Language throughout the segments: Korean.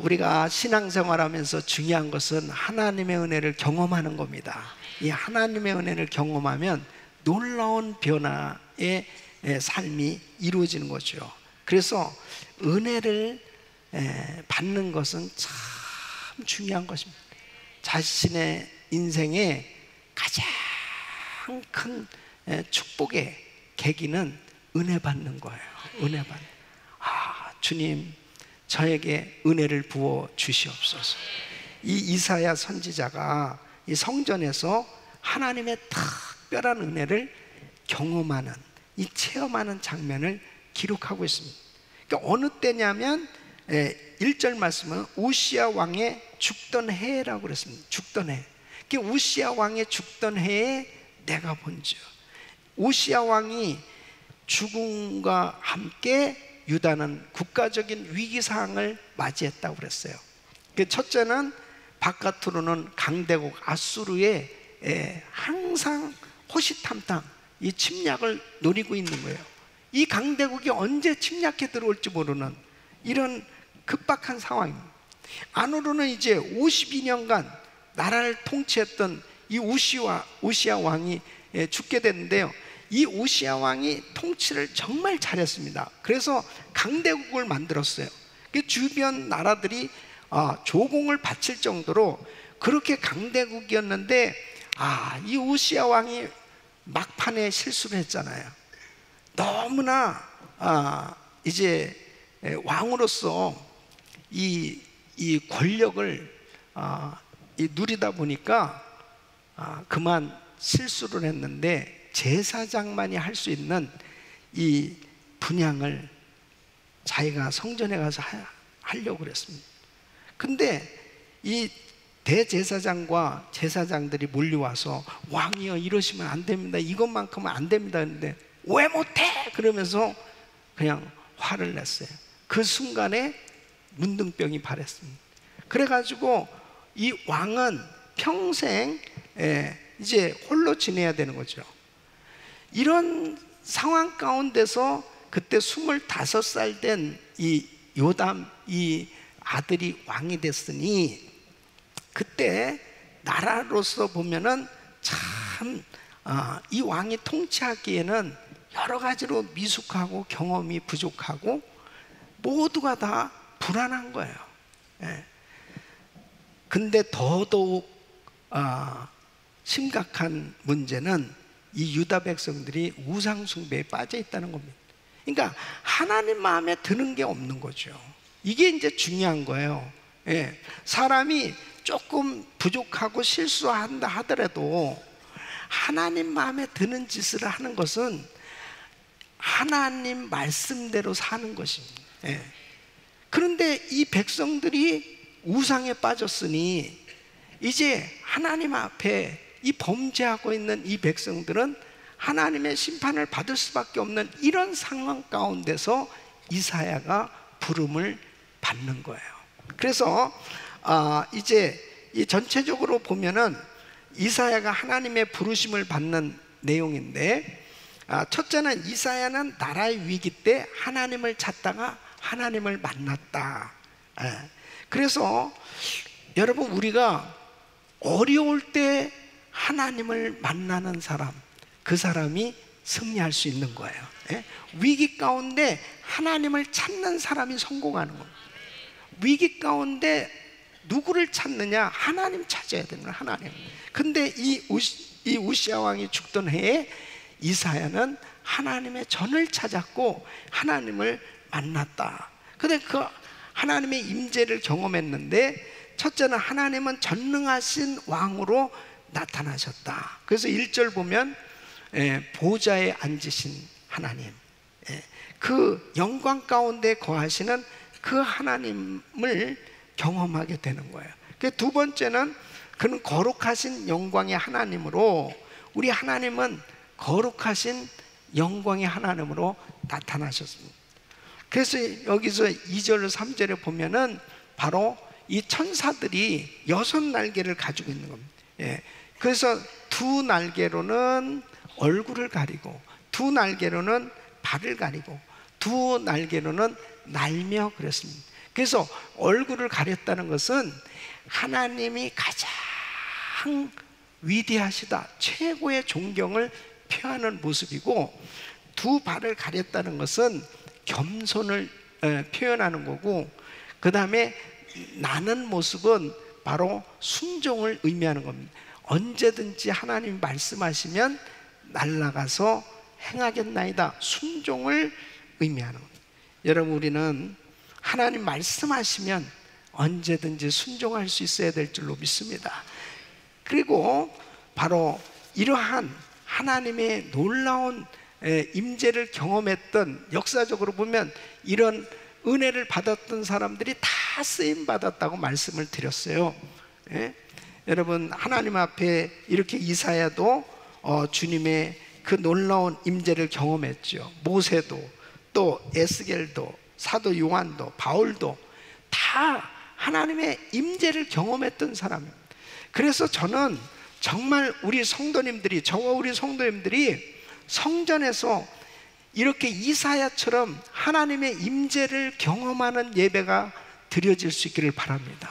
우리가 신앙생활하면서 중요한 것은 하나님의 은혜를 경험하는 겁니다. 이 하나님의 은혜를 경험하면 놀라운 변화의 삶이 이루어지는 거죠. 그래서 은혜를 받는 것은 참 중요한 것입니다. 자신의 인생에 가장 큰 축복의 계기는 은혜 받는 거예요. 은혜 받는. 주님, 저에게 은혜를 부어 주시옵소서. 이 이사야 선지자가 이 성전에서 하나님의 특별한 은혜를 경험하는, 이 체험하는 장면을 기록하고 있습니다. 그러니까 어느 때냐면 1절 말씀은 우시야 왕의 죽던 해라고 그랬습니다. 죽던 해. 그러니까 우시야 왕의 죽던 해에 내가 본즉, 우시야 왕이 죽음과 함께 유다는 국가적인 위기상황을 맞이했다고 그랬어요. 첫째는 바깥으로는 강대국 아수르의 항상 호시탐탐 이 침략을 노리고 있는 거예요. 이 강대국이 언제 침략해 들어올지 모르는 이런 급박한 상황입니다. 안으로는 이제 52년간 나라를 통치했던 이 우시야 왕이 죽게 됐는데요. 이 우시야 왕이 통치를 정말 잘했습니다. 그래서 강대국을 만들었어요. 주변 나라들이 조공을 바칠 정도로 그렇게 강대국이었는데, 이 우시야 왕이 막판에 실수를 했잖아요. 너무나 이제 왕으로서 이 권력을 누리다 보니까 그만 실수를 했는데, 제사장만이 할 수 있는 이 분향을 자기가 성전에 가서 하려고 그랬습니다. 근데 이 대제사장과 제사장들이 몰려와서 왕이여, 이러시면 안 됩니다, 이것만큼은 안 됩니다 했는데 왜 못해? 그러면서 그냥 화를 냈어요. 그 순간에 문둥병이 발했습니다. 그래가지고 이 왕은 평생 이제 홀로 지내야 되는 거죠. 이런 상황 가운데서 그때 25살 된 이 요담 이 아들이 왕이 됐으니, 그때 나라로서 보면은 참 이 왕이 통치하기에는 여러 가지로 미숙하고 경험이 부족하고 모두가 다 불안한 거예요. 근데 더더욱 심각한 문제는 이 유다 백성들이 우상 숭배에 빠져 있다는 겁니다. 그러니까 하나님 마음에 드는 게 없는 거죠. 이게 이제 중요한 거예요. 사람이 조금 부족하고 실수한다 하더라도 하나님 마음에 드는 짓을 하는 것은 하나님 말씀대로 사는 것입니다. 그런데 이 백성들이 우상에 빠졌으니 이제 하나님 앞에 이 범죄하고 있는 이 백성들은 하나님의 심판을 받을 수밖에 없는 이런 상황 가운데서 이사야가 부름을 받는 거예요. 그래서 이제 이 전체적으로 보면은 이사야가 하나님의 부르심을 받는 내용인데, 첫째는 이사야는 나라의 위기 때 하나님을 찾다가 하나님을 만났다. 그래서 여러분, 우리가 어려울 때 하나님을 만나는 사람, 그 사람이 승리할 수 있는 거예요. 위기 가운데 하나님을 찾는 사람이 성공하는 겁니다. 위기 가운데 누구를 찾느냐? 하나님 찾아야 되는 거예요. 하나님. 근데 이 우시야 왕이 죽던 해에 이사야는 하나님의 전을 찾았고 하나님을 만났다. 근데 그 하나님의 임재를 경험했는데, 첫째는 하나님은 전능하신 왕으로 나타나셨다. 그래서 1절 보면 보좌에 앉으신 하나님, 그 영광 가운데 거하시는 그 하나님을 경험하게 되는 거예요. 두 번째는 그는 거룩하신 영광의 하나님으로, 우리 하나님은 거룩하신 영광의 하나님으로 나타나셨습니다. 그래서 여기서 2절 3절에 보면은 바로 이 천사들이 6날개를 가지고 있는 겁니다. 그래서 2날개로는 얼굴을 가리고, 2날개로는 발을 가리고, 2날개로는 날며 그랬습니다. 그래서 얼굴을 가렸다는 것은 하나님이 가장 위대하시다, 최고의 존경을 표하는 모습이고, 두 발을 가렸다는 것은 겸손을 표현하는 거고, 그 다음에 나는 모습은 바로 순종을 의미하는 겁니다. 언제든지 하나님이 말씀하시면 날아가서 행하겠나이다, 순종을 의미하는 겁니다. 여러분, 우리는 하나님 말씀하시면 언제든지 순종할 수 있어야 될 줄로 믿습니다. 그리고 바로 이러한 하나님의 놀라운 임재를 경험했던, 역사적으로 보면 이런 은혜를 받았던 사람들이 다 쓰임 받았다고 말씀을 드렸어요. 예? 여러분, 하나님 앞에 이렇게 이사야도 주님의 그 놀라운 임재를 경험했죠. 모세도, 또 에스겔도, 사도 요한도, 바울도 다 하나님의 임재를 경험했던 사람입니다. 그래서 저는 정말 우리 성도님들이, 저와 우리 성도님들이 성전에서 이렇게 이사야처럼 하나님의 임재를 경험하는 예배가 드려질 수 있기를 바랍니다.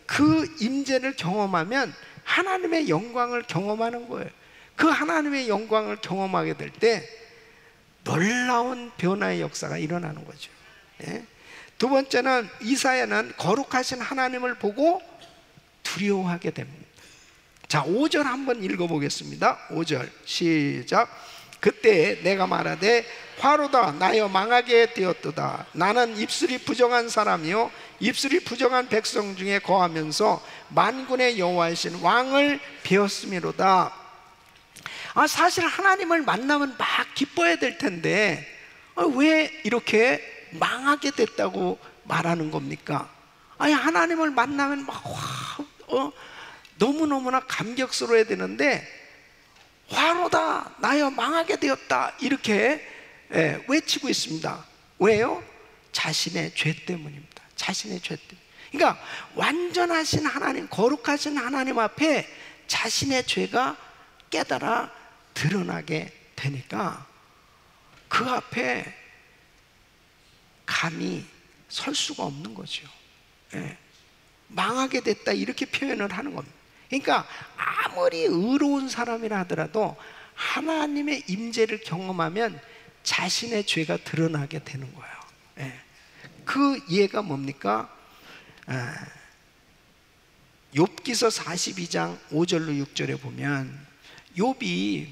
그 임재를 경험하면 하나님의 영광을 경험하는 거예요. 그 하나님의 영광을 경험하게 될 때 놀라운 변화의 역사가 일어나는 거죠. 예? 두 번째는, 이사야는 거룩하신 하나님을 보고 두려워하게 됩니다. 자, 5절 한번 읽어보겠습니다. 5절 시작. 그때 내가 말하되 화로다, 나여 망하게 되었도다. 나는 입술이 부정한 사람이요 입술이 부정한 백성 중에 거하면서 만군의 여호와이신 왕을 배웠음이로다. 사실 하나님을 만나면 막 기뻐해야 될 텐데 왜 이렇게 망하게 됐다고 말하는 겁니까? 아니, 하나님을 만나면 막 너무너무나 감격스러워야 되는데 화로다, 나여 망하게 되었다, 이렇게 외치고 있습니다. 왜요? 자신의 죄 때문입니다. 자신의 죄 때문에. 그러니까 완전하신 하나님, 거룩하신 하나님 앞에 자신의 죄가 깨달아 드러나게 되니까 그 앞에 감히 설 수가 없는 거죠. 망하게 됐다, 이렇게 표현을 하는 겁니다. 그러니까 아무리 의로운 사람이라 하더라도 하나님의 임재를 경험하면 자신의 죄가 드러나게 되는 거예요. 그 이해가 뭡니까? 욥기서 42장 5절로 6절에 보면 욥이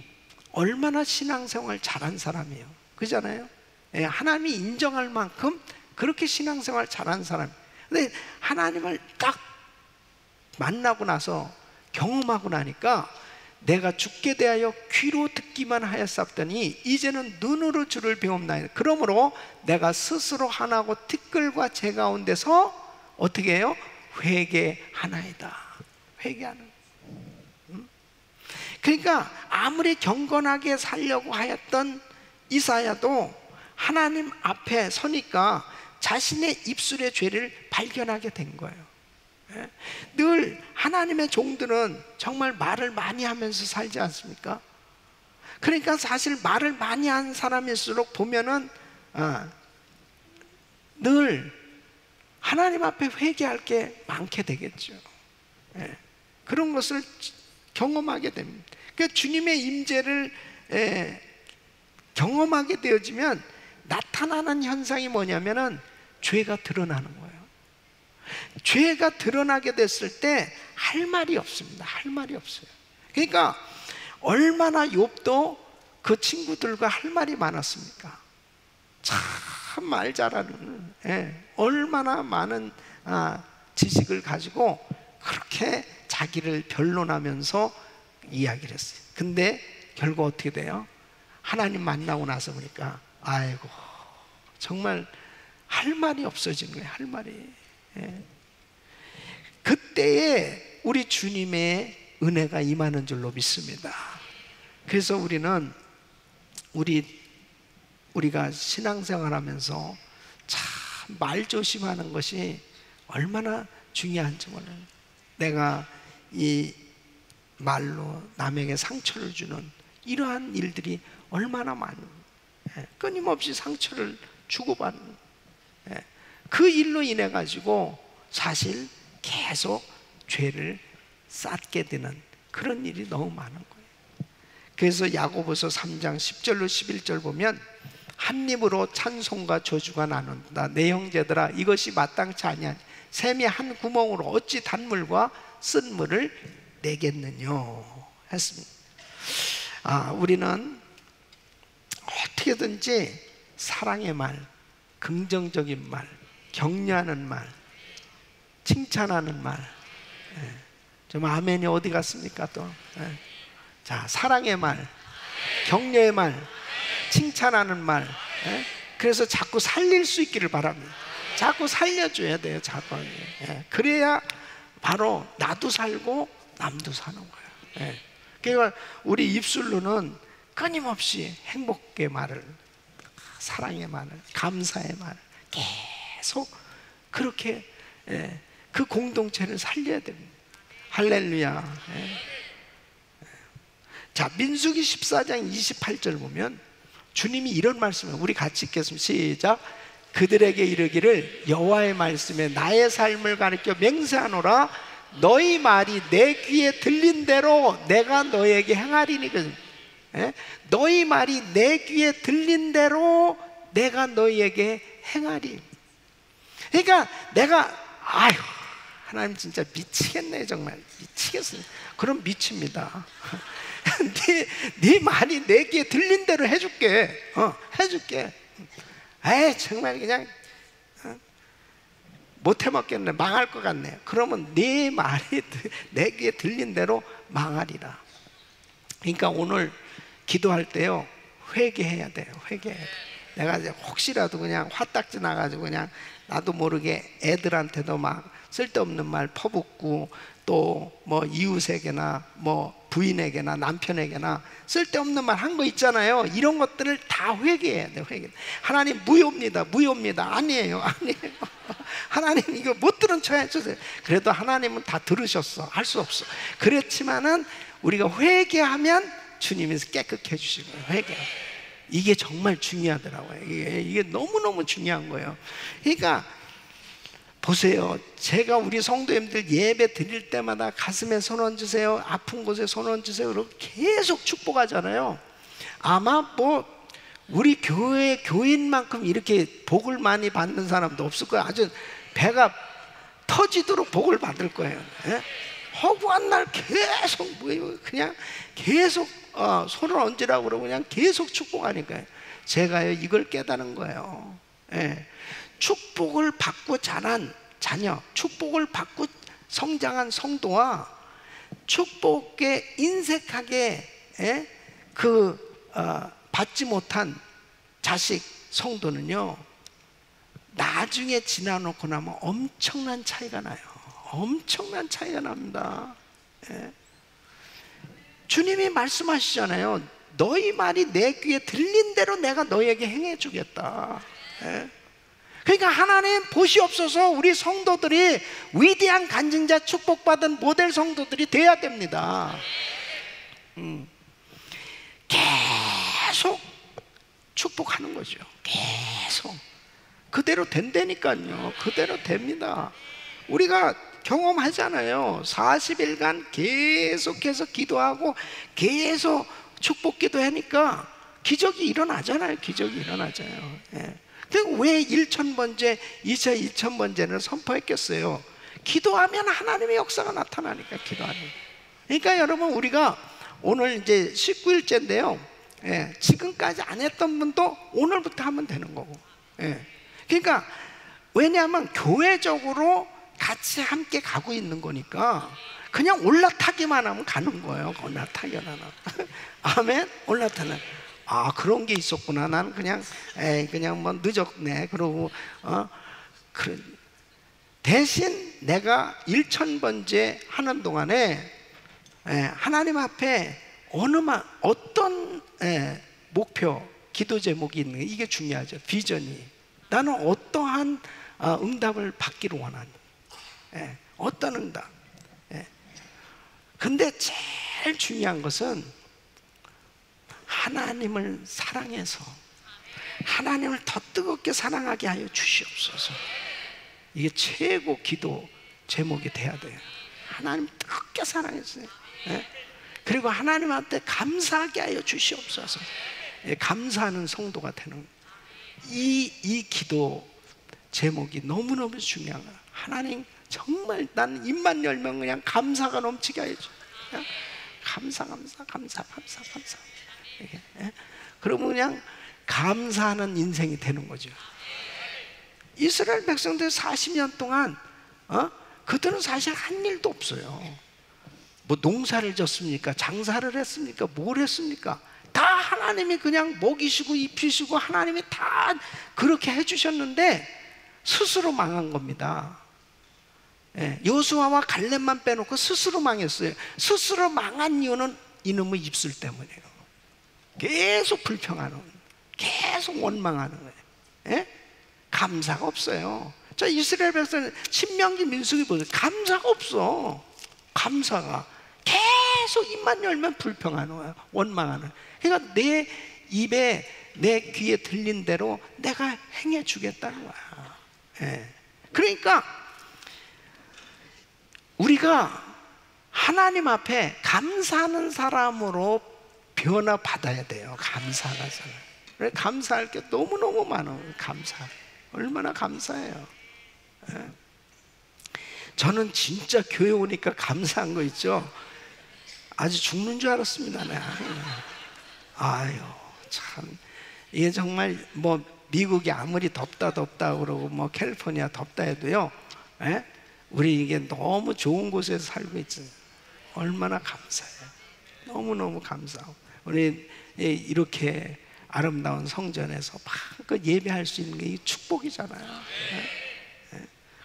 얼마나 신앙생활 잘한 사람이에요. 그잖아요. 하나님이 인정할 만큼 그렇게 신앙생활 잘한 사람. 근데 하나님을 딱 만나고 나서 경험하고 나니까 내가 죽게 대하여 귀로 듣기만 하였사더니 이제는 눈으로 주를 배움나이다. 그러므로 내가 스스로 하나고 티끌과 재 가운데서 어떻게 해요? 회개하나이다. 회개하는. 그러니까 아무리 경건하게 살려고 하였던 이사야도 하나님 앞에 서니까 자신의 입술의 죄를 발견하게 된 거예요. 늘 하나님의 종들은 정말 말을 많이 하면서 살지 않습니까? 그러니까 사실 말을 많이 한 사람일수록 보면은 늘 하나님 앞에 회개할 게 많게 되겠죠. 그런 것을 경험하게 됩니다. 그러니까 주님의 임재를 경험하게 되어지면 나타나는 현상이 뭐냐면은 죄가 드러나는 거예요. 죄가 드러나게 됐을 때 할 말이 없습니다. 할 말이 없어요. 그러니까 얼마나 욥도 그 친구들과 할 말이 많았습니까? 참 말 잘하는, 얼마나 많은 지식을 가지고 그렇게 자기를 변론하면서 이야기를 했어요. 근데 결국 어떻게 돼요? 하나님 만나고 나서 보니까 아이고 정말 할 말이 없어진 거예요. 할 말이. 그때에 우리 주님의 은혜가 임하는 줄로 믿습니다. 그래서 우리는 우리가 신앙생활하면서 참 말 조심하는 것이 얼마나 중요한지 몰라요. 내가 이 말로 남에게 상처를 주는 이러한 일들이 얼마나 많은, 끊임없이 상처를 주고받는. 그 일로 인해 가지고 사실 계속 죄를 쌓게 되는 그런 일이 너무 많은 거예요. 그래서 야고보서 3장 10절로 11절 보면 한 입으로 찬송과 저주가 나눈다. 내 형제들아 이것이 마땅치 아니하니 샘이 한 구멍으로 어찌 단물과 쓴 물을 내겠느냐 했습니다. 우리는 어떻게든지 사랑의 말, 긍정적인 말, 격려하는 말, 칭찬하는 말, 좀 아멘이 어디 갔습니까 또? 자, 사랑의 말, 격려의 말, 칭찬하는 말. 그래서 자꾸 살릴 수 있기를 바랍니다. 자꾸 살려줘야 돼요. 자꾸. 그래야 바로 나도 살고 남도 사는 거예요. 그러니까 우리 입술로는 끊임없이 행복의 말을, 사랑의 말을, 감사의 말을 계속 그렇게 그 공동체를 살려야 됩니다. 할렐루야. 자, 민수기 14장 28절 보면 주님이 이런 말씀을 우리 같이 읽겠습니다. 시작. 그들에게 이르기를 여호와의 말씀에 나의 삶을 가르쳐 맹세하노라. 너희 말이 내 귀에 들린 대로 내가 너에게 행하리니. 너희 말이 내 귀에 들린 대로 내가 너희에게 행하리. 그러니까 내가 하나님 진짜 미치겠네, 정말 미치겠어요. 그럼 미칩니다. 네 말이 내 귀에 들린 대로 해줄게. 해줄게. 정말 그냥 못 해먹겠네, 망할 것 같네. 그러면 네 말이 내 귀에 들린 대로 망하리라. 그러니까 오늘 기도할 때요, 회개해야 돼요. 회개해야 돼. 내가 이제 혹시라도 그냥 화딱지 나가지고 그냥 나도 모르게 애들한테도 막 쓸데없는 말 퍼붓고 또 뭐 이웃에게나 뭐 부인에게나 남편에게나 쓸데없는 말 한 거 있잖아요. 이런 것들을 다 회개해야 돼요. 회개. 하나님 무효입니다. 무효입니다. 아니에요. 하나님 이거 못 들은 척 해주세요. 그래도 하나님은 다 들으셨어. 할 수 없어. 그렇지만은 우리가 회개하면 주님이 깨끗해 주시고요. 회개. 이게 정말 중요하더라고요. 이게 너무너무 중요한 거예요. 그러니까 보세요. 제가 우리 성도님들 예배 드릴 때마다 가슴에 손 얹으세요, 아픈 곳에 손 얹으세요, 그렇게 계속 축복하잖아요. 아마 뭐 우리 교회 교인만큼 이렇게 복을 많이 받는 사람도 없을 거예요. 아주 배가 터지도록 복을 받을 거예요. 허구한 날 계속 그냥 계속 손을 얹으라고 그러고 그냥 계속 축복하니까요. 제가요 이걸 깨달은 거예요. 축복을 받고 자란 자녀, 축복을 받고 성장한 성도와 축복에 인색하게 받지 못한 자식, 성도는요 나중에 지나놓고 나면 엄청난 차이가 나요. 엄청난 차이가 납니다. 주님이 말씀하시잖아요. 너희 말이 내 귀에 들린 대로 내가 너희에게 행해 주겠다. 그러니까 하나님 보시옵소서, 우리 성도들이 위대한 간증자 축복받은 모델 성도들이 돼야 됩니다. 계속 축복하는 거죠. 계속 그대로 된다니까요. 그대로 됩니다. 우리가 경험하잖아요. 40일간 계속해서 기도하고 계속 축복 기도하니까 기적이 일어나잖아요. 기적이 일어나잖아요. 왜 1,000번째, 2차 2,000번째를 선포했겠어요? 기도하면 하나님의 역사가 나타나니까. 기도하는. 그러니까 여러분 우리가 오늘 이제 19일째인데요 지금까지 안 했던 분도 오늘부터 하면 되는 거고. 그러니까 왜냐하면 교회적으로 같이 함께 가고 있는 거니까 그냥 올라타기만 하면 가는 거예요. 올라타기만 하면. 아멘. 올라타는. 그런 게 있었구나. 나는 그냥 그냥 뭐 늦었네. 그러고 대신 내가 1,000번째 하는 동안에 하나님 앞에 어떤 목표, 기도 제목이 있는 게 이게 중요하죠. 비전이. 나는 어떠한 응답을 받기를 원하니. 어떤 응답. 근데 제일 중요한 것은 하나님을 사랑해서 하나님을 더 뜨겁게 사랑하게 하여 주시옵소서. 이게 최고 기도 제목이 돼야 돼요. 하나님 뜨겁게 사랑했어요. 예? 그리고 하나님한테 감사하게 하여 주시옵소서. 예, 감사하는 성도가 되는 이 기도 제목이 너무너무 중요한 거야. 하나님 정말 난 입만 열면 그냥 감사가 넘치게 하여 줘. 감사. 예? 그러면 그냥 감사하는 인생이 되는 거죠. 이스라엘 백성들 40년 동안 그들은 사실 한 일도 없어요. 뭐 농사를 졌습니까? 장사를 했습니까? 뭘 했습니까? 다 하나님이 그냥 먹이시고 입히시고 하나님이 다 그렇게 해주셨는데 스스로 망한 겁니다. 예, 여호수아와 갈렙만 빼놓고 스스로 망했어요. 스스로 망한 이유는 이놈의 입술 때문이에요. 계속 불평하는, 계속 원망하는 거예요. 예? 감사가 없어요. 자, 이스라엘 백성은 신명기 민수기 보세요. 감사가 없어. 감사가 계속 입만 열면 불평하는 거야. 원망하는. 그러니까 내 입에 내 귀에 들린 대로 내가 행해 주겠다는 거야. 예. 그러니까 우리가 하나님 앞에 감사하는 사람으로 변화받아야 돼요. 감사하는 사람. 감사할 게 너무너무 많아요. 감사. 얼마나 감사해요. 예. 저는 진짜 교회 오니까 감사한 거 있죠. 아주 죽는 줄 알았습니다. 아유, 참. 이게 정말 뭐 미국이 아무리 덥다 그러고 뭐 캘리포니아 덥다 해도요, 예? 우리 이게 너무 좋은 곳에서 살고 있지. 얼마나 감사해요. 너무너무 감사하고. 우리 이렇게 아름다운 성전에서 마음껏 예배할 수 있는 게 축복이잖아요. 예?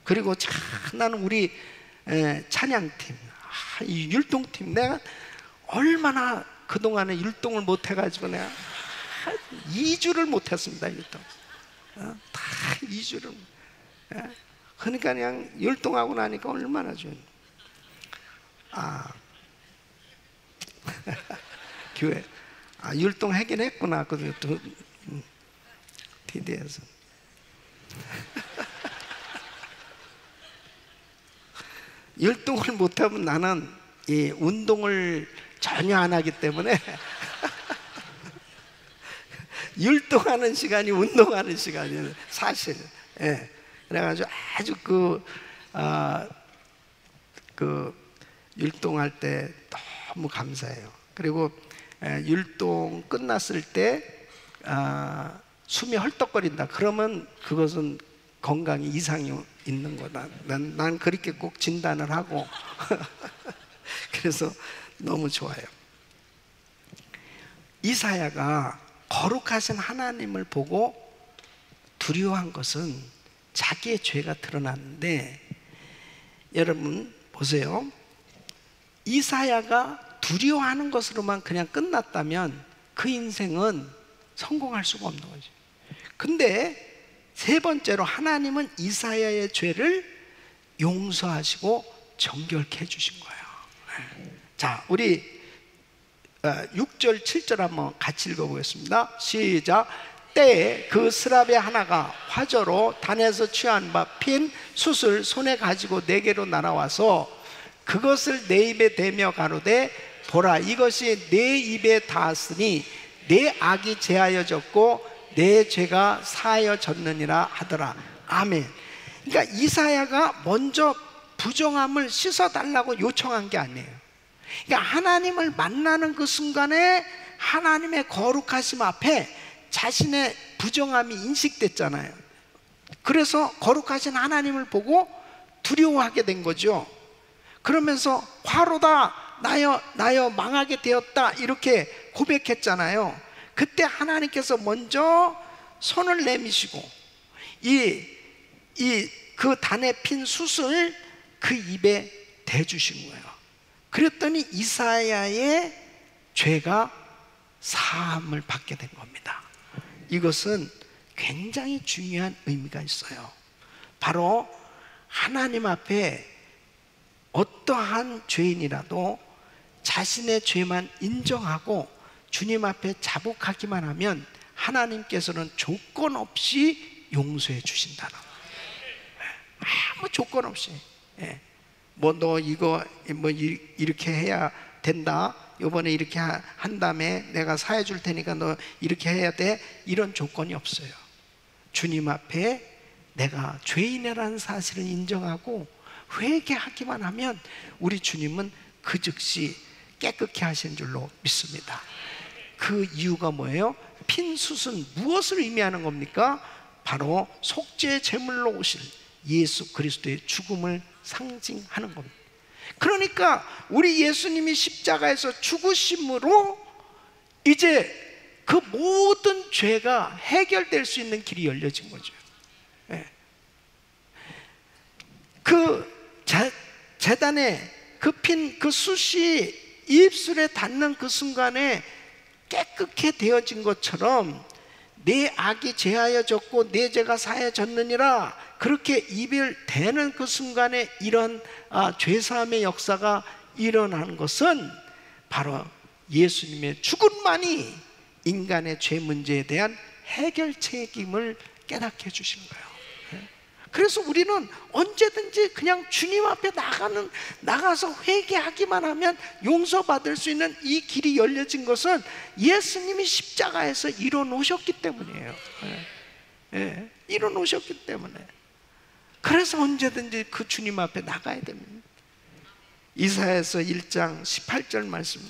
그리고 참 나는 우리 찬양팀, 이 율동팀, 내가 얼마나 그동안에 율동을 못해가지고 내가 2주를 못했습니다. 율동 다 2주를. 그러니까 그냥 율동하고 나니까 얼마나 좋은. 교회 율동하긴 했구나. 그 TD에서 율동을 못하면 나는 이 운동을 전혀 안 하기 때문에 율동하는 시간이 운동하는 시간이에요, 사실. 예. 그래가지고 아주 율동할 때 너무 감사해요. 그리고 율동 끝났을 때 숨이 헐떡거린다. 그러면 그것은 건강에 이상이 있는 거다. 난 그렇게 꼭 진단을 하고 그래서 너무 좋아요. 이사야가 거룩하신 하나님을 보고 두려워한 것은 자기의 죄가 드러났는데, 여러분 보세요. 이사야가 두려워하는 것으로만 그냥 끝났다면 그 인생은 성공할 수가 없는 거죠. 근데 세 번째로 하나님은 이사야의 죄를 용서하시고 정결케 해주신 거예요. 자, 우리 6절 7절 한번 같이 읽어보겠습니다. 시작. 때에 그 스랍의 하나가 화저로 단에서 취한 바 핀 숯을 손에 가지고 내게로 날아와서 그것을 내 입에 대며 가로되 보라, 이것이 내 입에 닿았으니 내 악이 제하여졌고 내 죄가 사하여졌느니라 하더라. 아멘. 그러니까 이사야가 먼저 부정함을 씻어달라고 요청한 게 아니에요. 그러니까 하나님을 만나는 그 순간에 하나님의 거룩하심 앞에 자신의 부정함이 인식됐잖아요. 그래서 거룩하신 하나님을 보고 두려워하게 된 거죠. 그러면서 화로다, 나여 망하게 되었다, 이렇게 고백했잖아요. 그때 하나님께서 먼저 손을 내미시고 그 단에 핀 숯을 그 입에 대주신 거예요. 그랬더니 이사야의 죄가 사함을 받게 된 겁니다. 이것은 굉장히 중요한 의미가 있어요. 바로 하나님 앞에 어떠한 죄인이라도 자신의 죄만 인정하고 주님 앞에 자복하기만 하면 하나님께서는 조건 없이 용서해 주신다는 거예요. 아무 조건 없이. 예. 뭐 너 이거 뭐 이렇게 해야 된다. 이번에 이렇게 한 다음에 내가 사해 줄 테니까 너 이렇게 해야 돼. 이런 조건이 없어요. 주님 앞에 내가 죄인이라는 사실을 인정하고 회개하기만 하면 우리 주님은 그 즉시 깨끗게 하신 줄로 믿습니다. 그 이유가 뭐예요? 핀숯은 무엇을 의미하는 겁니까? 바로 속죄 제물로 오실 예수 그리스도의 죽음을 상징하는 겁니다. 그러니까 우리 예수님이 십자가에서 죽으심으로 이제 그 모든 죄가 해결될 수 있는 길이 열려진 거죠. 예. 그 제단에 그 핀 그 숯이 입술에 닿는 그 순간에 깨끗게 되어진 것처럼 내 악이 제하여졌고 내 죄가 사하여졌느니라 그렇게 이별되는 그 순간에 이런 죄사함의 역사가 일어나는 것은 바로 예수님의 죽음만이 인간의 죄 문제에 대한 해결 책임을 깨닫게 해주신 거예요. 그래서 우리는 언제든지 그냥 주님 앞에 나가서 회개하기만 하면 용서받을 수 있는 이 길이 열려진 것은 예수님이 십자가에서 이뤄놓으셨기 때문이에요. 예, 이뤄놓으셨기 때문에. 그래서 언제든지 그 주님 앞에 나가야 됩니다. 이사야서 1장 18절 말씀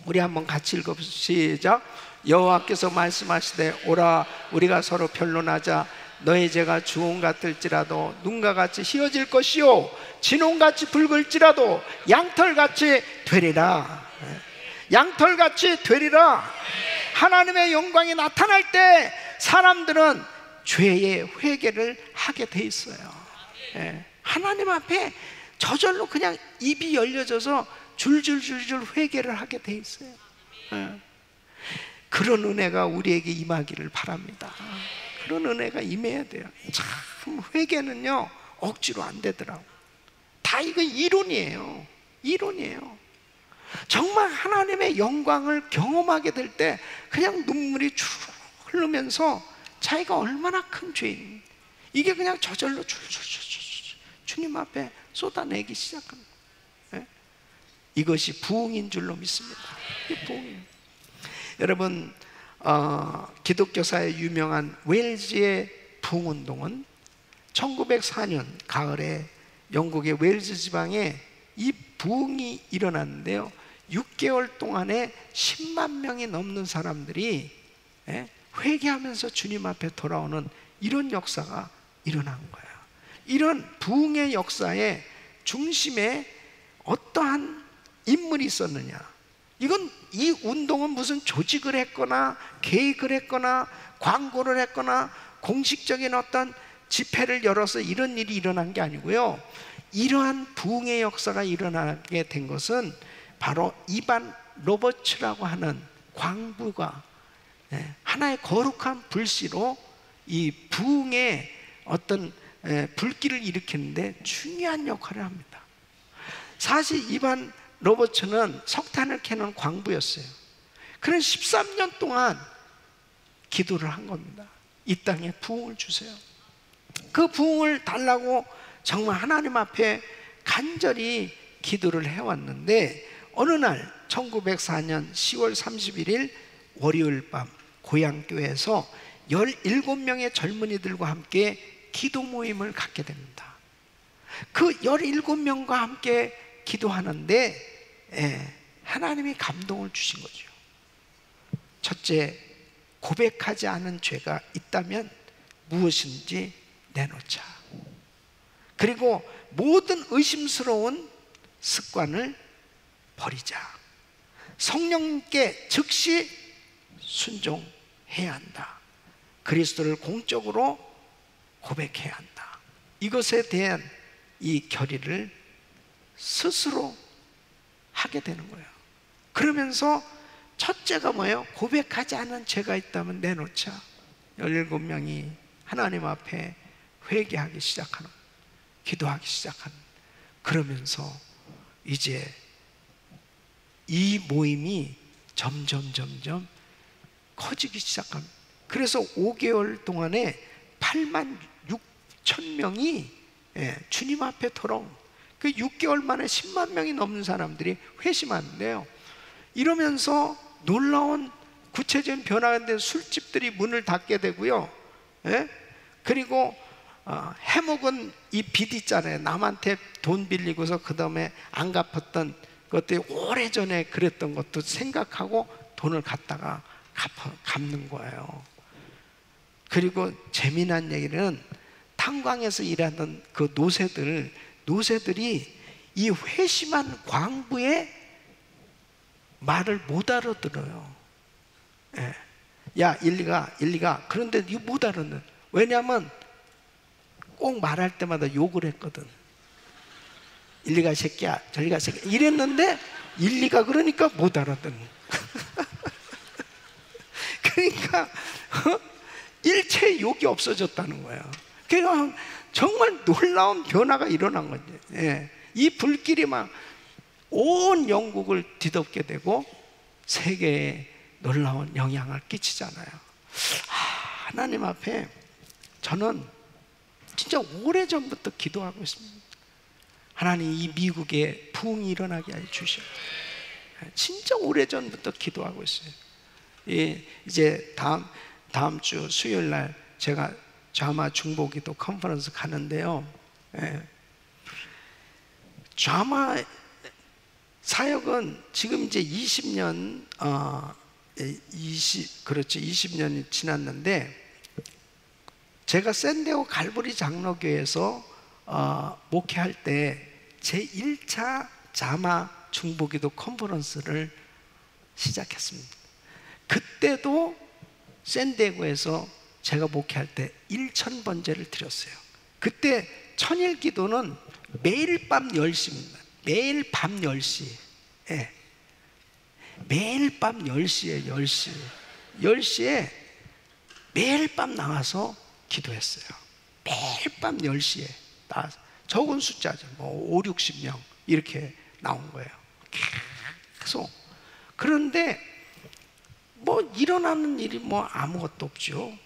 우리 한번 같이 읽어보시죠. 시작. 여호와께서 말씀하시되 오라 우리가 서로 변론하자. 너의 죄가 주홍 같을지라도 눈과 같이 희어질 것이요 진홍같이 붉을지라도 양털같이 되리라. 양털같이 되리라. 하나님의 영광이 나타날 때 사람들은 죄의 회개를 하게 돼 있어요. 하나님 앞에 저절로 그냥 입이 열려져서 줄줄줄줄 회개를 하게 돼 있어요. 그런 은혜가 우리에게 임하기를 바랍니다. 그런 은혜가 임해야 돼요. 참 회개는요 억지로 안 되더라고. 다 이거 이론이에요. 이론이에요. 정말 하나님의 영광을 경험하게 될 때 그냥 눈물이 쭉 흐르면서 자기가 얼마나 큰 죄인 이게 그냥 저절로 줄줄줄줄 주님 앞에 쏟아내기 시작합니다. 이것이 부흥인 줄로 믿습니다. 이게 부흥이에요. 여러분 기독교사의 유명한 웨일즈의 부흥운동은 1904년 가을에 영국의 웨일즈 지방에 이 부흥이 일어났는데요 6개월 동안에 10만 명이 넘는 사람들이 회개하면서 주님 앞에 돌아오는 이런 역사가 일어난 거예요. 이런 부흥의 역사의 중심에 어떠한 인물이 있었느냐. 이건 이 운동은 무슨 조직을 했거나 계획을 했거나 광고를 했거나 공식적인 어떤 집회를 열어서 이런 일이 일어난 게 아니고요 이러한 부흥의 역사가 일어나게 된 것은 바로 이반 로버츠라고 하는 광부가 하나의 거룩한 불씨로 이 부흥의 어떤 불길을 일으키는데 중요한 역할을 합니다. 사실 이반 로버츠는 석탄을 캐는 광부였어요. 그런 13년 동안 기도를 한 겁니다. 이 땅에 부흥을 주세요. 그 부흥을 달라고 정말 하나님 앞에 간절히 기도를 해왔는데 어느 날 1904년 10월 31일 월요일 밤 고향교회에서 17명의 젊은이들과 함께 기도 모임을 갖게 됩니다. 그 17명과 함께 기도하는데 하나님이 감동을 주신 거죠. 첫째, 고백하지 않은 죄가 있다면 무엇인지 내놓자. 그리고 모든 의심스러운 습관을 버리자. 성령께 즉시 순종해야 한다. 그리스도를 공적으로 고백해야 한다. 이것에 대한 이 결의를 스스로 하게 되는 거예요. 그러면서 첫째가 뭐예요? 고백하지 않은 죄가 있다면 내놓자. 17명이 하나님 앞에 회개하기 시작하는, 기도하기 시작하는. 그러면서 이제 이 모임이 점점 커지기 시작합니다. 그래서 5개월 동안에 8만 6천 명이 주님 앞에 돌아온, 그 6개월 만에 10만 명이 넘는 사람들이 회심하는데요. 이러면서 놀라운 구체적인 변화가 된 술집들이 문을 닫게 되고요. 그리고 해묵은 이 빚 있잖아요. 남한테 돈 빌리고서 그 다음에 안 갚았던 것들이 오래전에 그랬던 것도 생각하고 돈을 갖다가 갚는 거예요. 그리고 재미난 얘기는 탄광에서 일하던 그 노새들이 이 회심한 광부의 말을 못 알아들어요. 야, 일리가. 그런데 이거 못 알아듣는. 왜냐하면 꼭 말할 때마다 욕을 했거든. 일리가 새끼야, 저리가 새끼야 이랬는데 일리가 그러니까 못 알아듣는. 그러니까 일체의 욕이 없어졌다는 거예요. 그러니까 정말 놀라운 변화가 일어난 거죠. 이 불길이 막 온 영국을 뒤덮게 되고 세계에 놀라운 영향을 끼치잖아요. 하나님 앞에 저는 진짜 오래전부터 기도하고 있습니다. 하나님, 이 미국에 부흥이 일어나게 해주시오. 진짜 오래전부터 기도하고 있어요. 이제 다음 주 수요일 날 제가 좌마 중보기도 컨퍼런스 가는데요. 좌마 사역은 지금 이제 20년, 20년이 지났는데, 제가 샌디에고 갈보리 장로교회에서 목회할 때 제1차 자마 중보기도 컨퍼런스를 시작했습니다. 그때도 샌디에고에서 제가 목회할 때 1000번제를 드렸어요. 그때 천일 기도는 매일 밤 10시입니다. 매일 밤 10시. 매일 밤 10시에 10시에 매일 밤 나와서 기도했어요. 매일 밤 10시에 나와서. 적은 숫자죠. 뭐 5, 60명 이렇게 나온 거예요. 계속. 그런데 뭐 일어나는 일이 뭐 아무것도 없죠.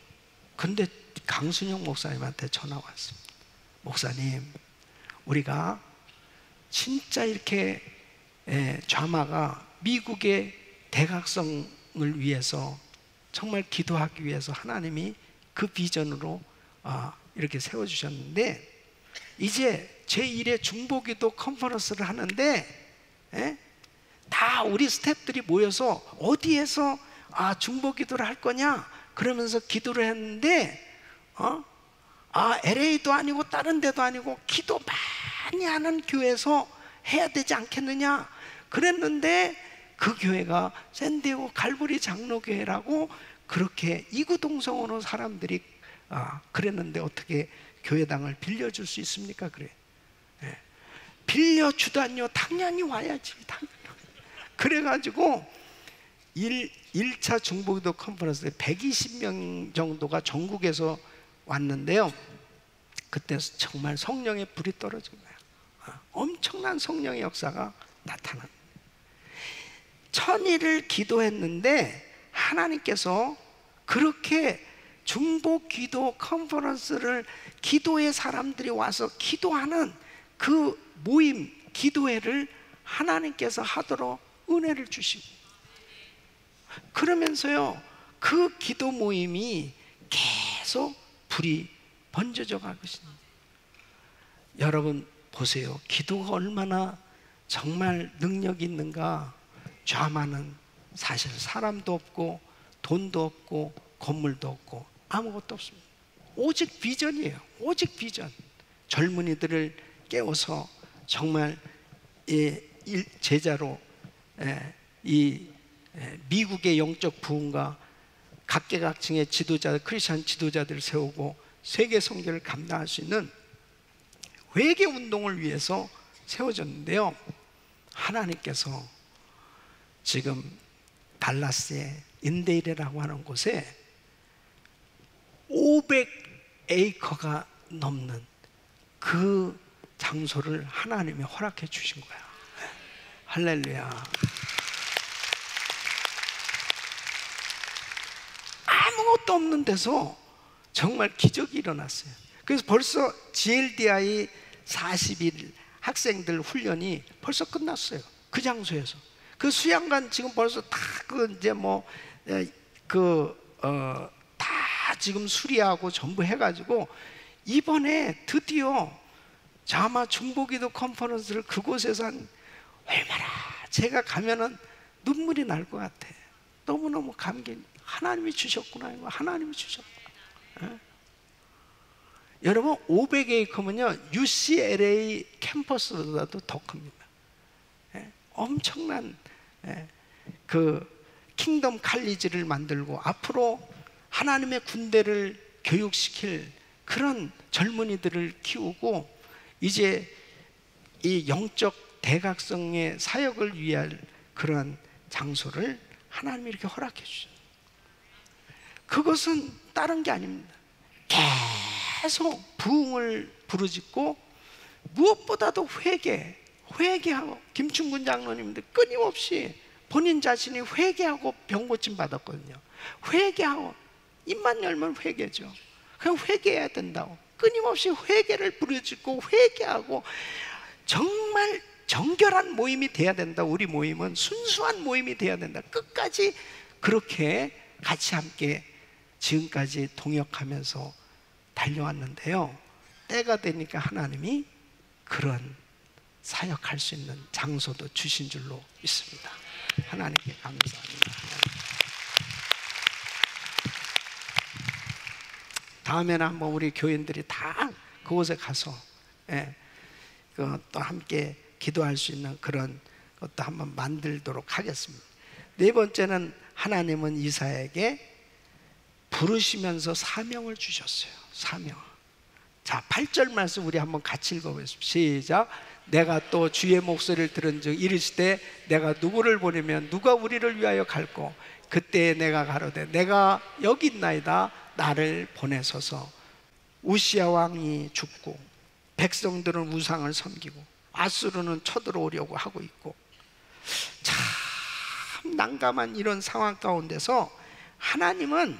근데 강순영 목사님한테 전화 왔습니다. 목사님, 우리가 진짜 이렇게 좌마가 미국의 대각성을 위해서 정말 기도하기 위해서 하나님이 그 비전으로 이렇게 세워주셨는데, 이제 제1회 중보기도 컨퍼런스를 하는데 다 우리 스태프들이 모여서 어디에서 중보기도를 할 거냐 그러면서 기도를 했는데 LA도 아니고 다른 데도 아니고 기도 많이 하는 교회에서 해야 되지 않겠느냐 그랬는데, 그 교회가 샌디에고 갈보리 장로교회라고 그렇게 이구동성으로 사람들이 그랬는데 어떻게 교회당을 빌려줄 수 있습니까? 그래. 빌려주다니요. 당연히 와야지. 그래가지고 1차 중보기도 컨퍼런스에 120명 정도가 전국에서 왔는데요. 그때 정말 성령의 불이 떨어진 거예요. 엄청난 성령의 역사가 나타납니다. 1000일을 기도했는데 하나님께서 그렇게 중보기도 컨퍼런스를, 기도의 사람들이 와서 기도하는 그 모임, 기도회를 하나님께서 하도록 은혜를 주시고, 그러면서요 그 기도 모임이 계속 불이 번져져 가고 있습니다. 여러분 보세요. 기도가 얼마나 정말 능력이 있는가. 좌마는 사실 사람도 없고 돈도 없고 건물도 없고 아무것도 없습니다. 오직 비전이에요. 오직 비전. 젊은이들을 깨워서 정말 제자로 이 미국의 영적 부흥과 각계각층의 지도자, 크리스천 지도자들을 세우고 세계 선교를 감당할 수 있는 회개 운동을 위해서 세워졌는데요. 하나님께서 지금 달라스의 인데일이라고 하는 곳에 500에이커가 넘는 그 장소를 하나님이 허락해 주신 거야. 할렐루야. 아무것도 없는 데서 정말 기적이 일어났어요. 그래서 벌써 GLDI 40일 학생들 훈련이 벌써 끝났어요. 그 장소에서. 그 수양관 지금 벌써 다 이제 다 지금 수리하고 전부 해가지고 이번에 드디어 아마 중보기도 컨퍼런스를 그곳에서 얼마나 제가 가면은 눈물이 날 것 같아. 너무너무 감기. 하나님이 주셨구나. 이거 하나님이 주셨구나. 여러분 500에이커면요 UCLA 캠퍼스보다도 더 큽니다. 엄청난 그 킹덤 칼리지를 만들고 앞으로 하나님의 군대를 교육시킬 그런 젊은이들을 키우고 이제 이 영적 대각성의 사역을 위할 그런 장소를 하나님이 이렇게 허락해 주셨어요. 그것은 다른 게 아닙니다. 계속 부흥을 부르짖고 무엇보다도 회개하고 김충근 장로님들 끊임없이 본인 자신이 회개하고 병 고침 받았거든요. 회개하고 입만 열면 회개죠. 그냥 회개해야 된다고 끊임없이 회개를 부르짖고 회개하고 정말 정결한 모임이 돼야 된다. 우리 모임은 순수한 모임이 돼야 된다. 끝까지 그렇게 같이 함께 지금까지 동역하면서 달려왔는데요, 때가 되니까 하나님이 그런 사역할 수 있는 장소도 주신 줄로 믿습니다. 하나님께 감사합니다. 다음에는 한번 우리 교인들이 다 그곳에 가서 또 함께 기도할 수 있는 그런 것도 한번 만들도록 하겠습니다. 네 번째는 하나님은 이사야에게 부르시면서 사명을 주셨어요. 사명. 자, 8절 말씀 우리 한번 같이 읽어보겠습니다. 시작. 내가 또 주의 목소리를 들은즉 이르시되 내가 누구를 보내면 누가 우리를 위하여 갈꼬. 그때 내가 가로되 내가 여기 있나이다. 나를 보내소서. 우시야 왕이 죽고 백성들은 우상을 섬기고 아수르는 쳐들어오려고 하고 있고 참 난감한 이런 상황 가운데서 하나님을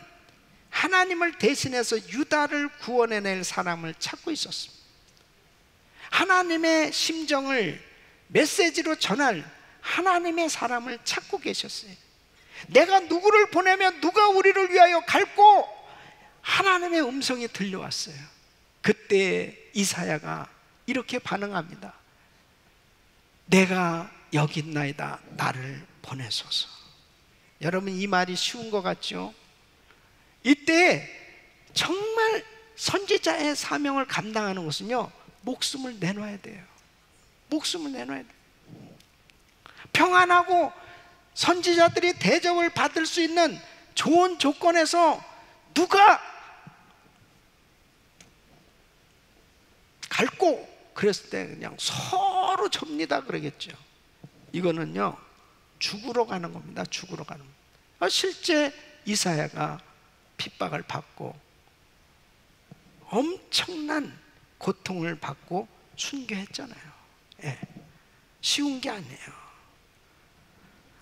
대신해서 유다를 구원해낼 사람을 찾고 있었습니다. 하나님의 심정을 메시지로 전할 하나님의 사람을 찾고 계셨어요. 내가 누구를 보내면 누가 우리를 위하여 갈꼬. 하나님의 음성이 들려왔어요. 그때 이사야가 이렇게 반응합니다. 내가 여기 있나이다. 나를 보내소서. 여러분, 이 말이 쉬운 것 같죠? 이때 정말 선지자의 사명을 감당하는 것은요, 목숨을 내놔야 돼요. 목숨을 내놔야 돼요. 평안하고 선지자들이 대접을 받을 수 있는 좋은 조건에서 누가 갈고 그랬을 때 그냥 서로 접니다 그러겠죠. 이거는요 죽으러 가는 겁니다. 죽으러 가는 겁니다. 실제 이사야가 핍박을 받고 엄청난 고통을 받고 순교했잖아요. 쉬운 게 아니에요.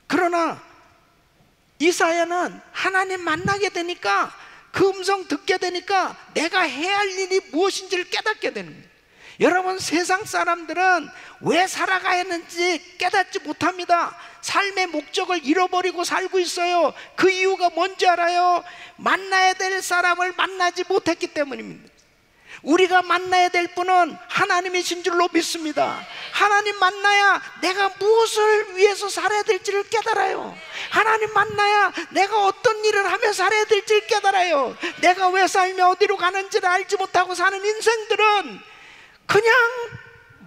그러나 이사야는 하나님 만나게 되니까, 그 음성 듣게 되니까 내가 해야 할 일이 무엇인지를 깨닫게 되는 거예요. 여러분, 세상 사람들은 왜 살아가야 하는지 깨닫지 못합니다. 삶의 목적을 잃어버리고 살고 있어요. 그 이유가 뭔지 알아요? 만나야 될 사람을 만나지 못했기 때문입니다. 우리가 만나야 될 분은 하나님이신 줄로 믿습니다. 하나님 만나야 내가 무엇을 위해서 살아야 될지를 깨달아요. 하나님 만나야 내가 어떤 일을 하며 살아야 될지를 깨달아요. 내가 왜 살며 어디로 가는지를 알지 못하고 사는 인생들은 그냥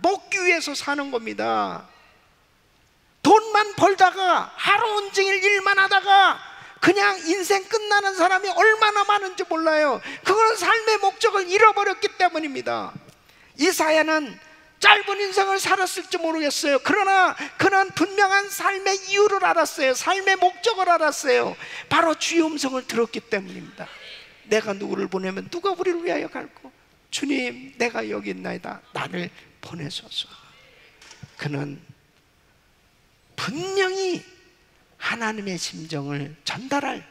먹기 위해서 사는 겁니다. 돈만 벌다가 하루 온종일 일만 하다가 그냥 인생 끝나는 사람이 얼마나 많은지 몰라요. 그거는 삶의 목적을 잃어버렸기 때문입니다. 이사야는 짧은 인생을 살았을지 모르겠어요. 그러나 그는 분명한 삶의 이유를 알았어요. 삶의 목적을 알았어요. 바로 주의 음성을 들었기 때문입니다. 내가 누구를 보내면 누가 우리를 위하여 갈고. 주님, 내가 여기 있나이다. 나를 보내소서. 그는 분명히 하나님의 심정을 전달할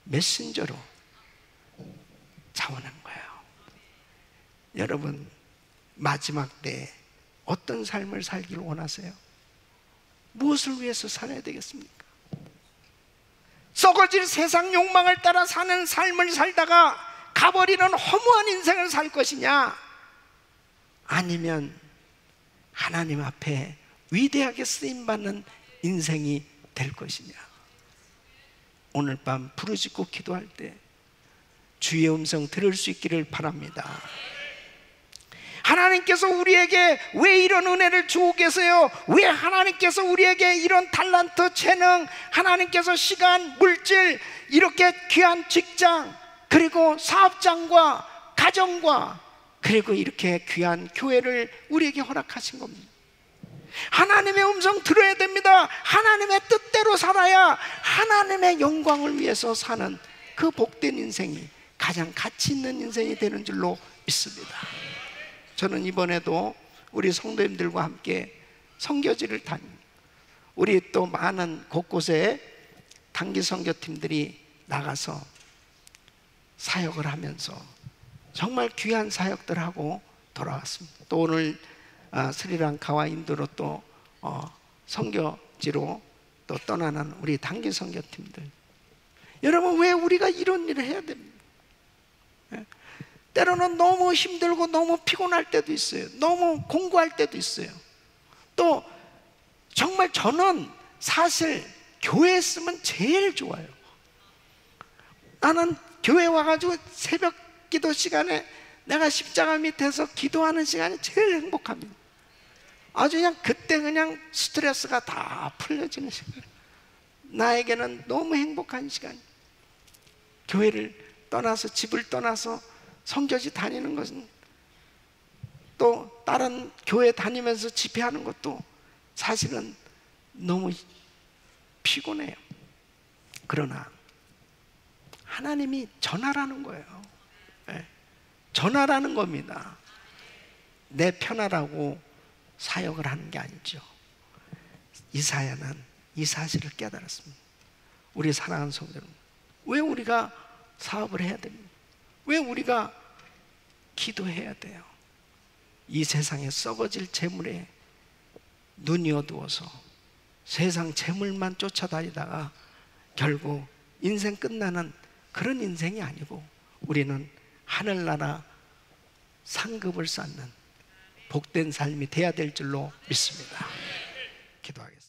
메신저로 자원한 거예요. 여러분, 마지막 때 어떤 삶을 살기를 원하세요? 무엇을 위해서 살아야 되겠습니까? 썩어질 세상 욕망을 따라 사는 삶을 살다가 가버리는 허무한 인생을 살 것이냐, 아니면 하나님 앞에 위대하게 쓰임받는 인생이 될 것이냐. 오늘 밤 부르짖고 기도할 때 주의 음성 들을 수 있기를 바랍니다. 하나님께서 우리에게 왜 이런 은혜를 주고 계세요? 왜 하나님께서 우리에게 이런 달란트, 재능, 하나님께서 시간, 물질, 이렇게 귀한 직장, 그리고 사업장과 가정과, 그리고 이렇게 귀한 교회를 우리에게 허락하신 겁니다. 하나님의 음성 들어야 됩니다. 하나님의 뜻대로 살아야 하나님의 영광을 위해서 사는 그 복된 인생이 가장 가치 있는 인생이 되는 줄로 믿습니다. 저는 이번에도 우리 성도님들과 함께 선교지를 우리 또 많은 곳곳에 단기 선교팀들이 나가서 사역을 하면서 정말 귀한 사역들 하고 돌아왔습니다. 또 오늘 스리랑카와 인도로 또 선교지로 또 떠나는 우리 단기 선교팀들, 여러분, 왜 우리가 이런 일을 해야 됩니까? 때로는 너무 힘들고 너무 피곤할 때도 있어요. 너무 공부할 때도 있어요. 또 정말 저는 사실 교회에 있으면 제일 좋아요. 나는 교회 와가지고 새벽 기도 시간에 내가 십자가 밑에서 기도하는 시간이 제일 행복합니다. 아주 그냥 그때 그냥 스트레스가 다 풀려지는 시간, 나에게는 너무 행복한 시간. 교회를 떠나서, 집을 떠나서 선교지 다니는 것은, 또 다른 교회 다니면서 집회하는 것도 사실은 너무 피곤해요. 그러나 하나님이 전하라는 거예요. 전하라는 겁니다. 내 편하라고 사역을 하는 게 아니죠. 이사야는 이 사실을 깨달았습니다. 우리 사랑하는 성도 여러분, 왜 우리가 사업을 해야 됩니까? 왜 우리가 기도해야 돼요? 이 세상에 썩어질 재물에 눈이 어두워서 세상 재물만 쫓아다니다가 결국 인생 끝나는 그런 인생이 아니고, 우리는 하늘나라 상급을 쌓는 복된 삶이 돼야 될 줄로 믿습니다. 기도하겠습니다.